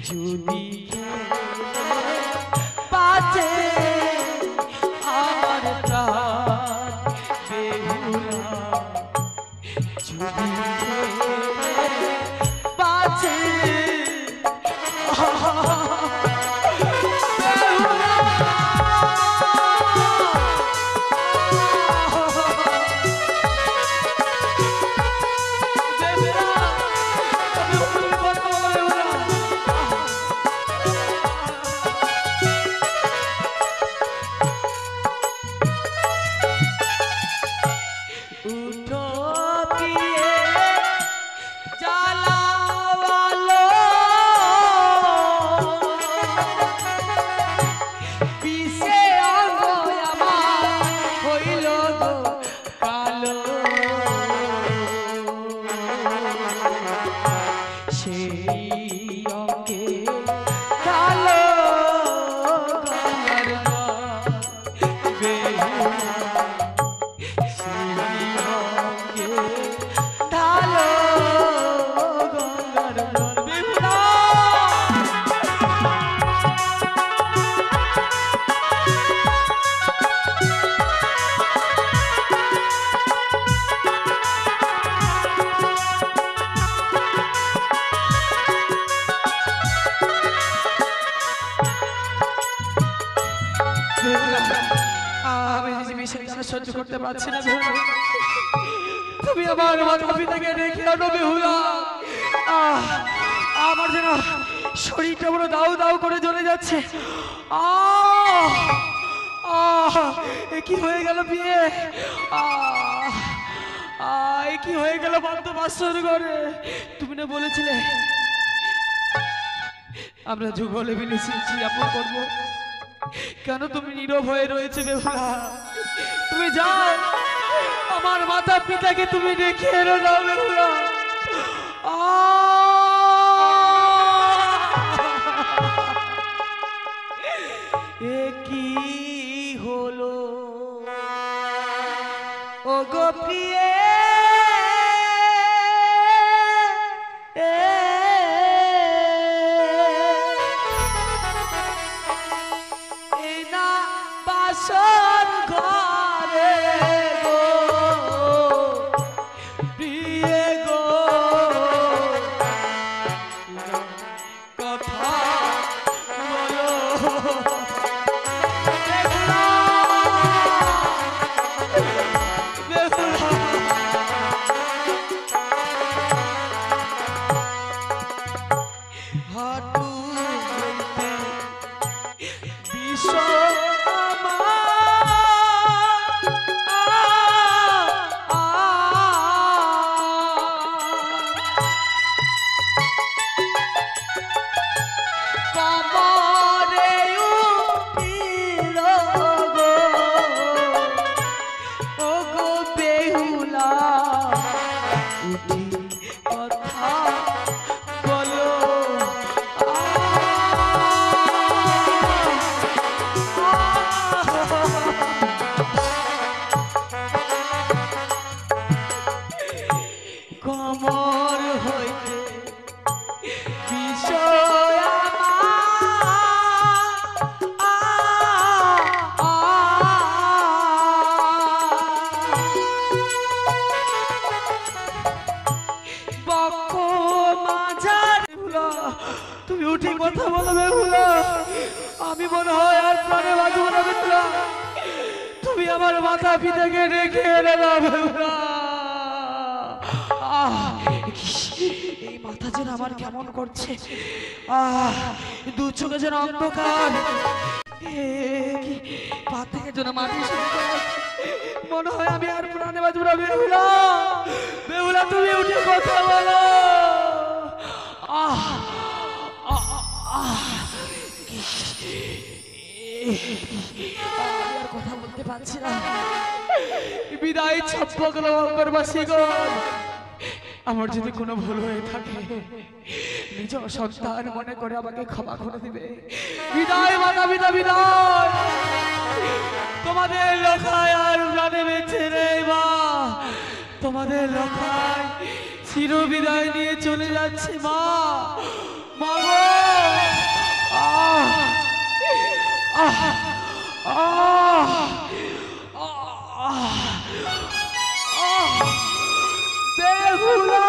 যদি বাঁচে আমার প্রাণ বেহুলা, যদি বাঁচে সহ্য করতে পারছি না। তুমি আমার মাথা পিতাকে রেখে আনো বেহুলা। আমার যেন শরীরটা বড় দাউ দাউ করে জ্বলে যাচ্ছে। কি হয়ে গেল বিয়ে, কি হয়ে গেল বন্ধ বাসর ঘরে। তুমি না বলেছিলে আমরা যুগলে মিলেছি আপন করবো, কেন তুমি নীরব হয়ে রয়েছে বেহুলা? তুমি যাও, আমার মাতা পিতাকে তুমি রেখে এলো না বেহুলা। এ কি হলো ও গো প্রিয়ে, এই না বাসর ঘরে গো প্রিয়ে গো, কথা বলো হাটু বলতে বিষয় কমর হইতে বিষয় বক্ষ মাঝার। তুমি উঠে কথা বলো বেহুলা, আমি মনে হয় আর প্রাণে বাঁচব না বেহুলা। তুমি আমার মাথা পিতাকে রেখে এলে না বেহুলা। এই মাথা যেন আমার কেমন করছে, দু চোখে যেন অন্ধকার, পা থেকে যেন মাটি মনে হয় আমি আর প্রাণে বাঁচব না বেহুলা। বেহুলা তুমি উঠে কথা বলো। আর কথা বলতে পারছি না। বিদায় ছাপ্পগণ, আমার যদি কোনো ভুল হয়ে থাকে নিজ সন্তান মনে করে আমাকে ক্ষমা করে দিবে। বিদায় মাতা পিতা, বিদায়। তোমাদের লোকায় আর প্রাণে বেঁচে নেই মা, তোমাদের লোকায় চির বিদায় নিয়ে চলে যাচ্ছে মা। মাগো আহ আহ আহ আহ বেহুলা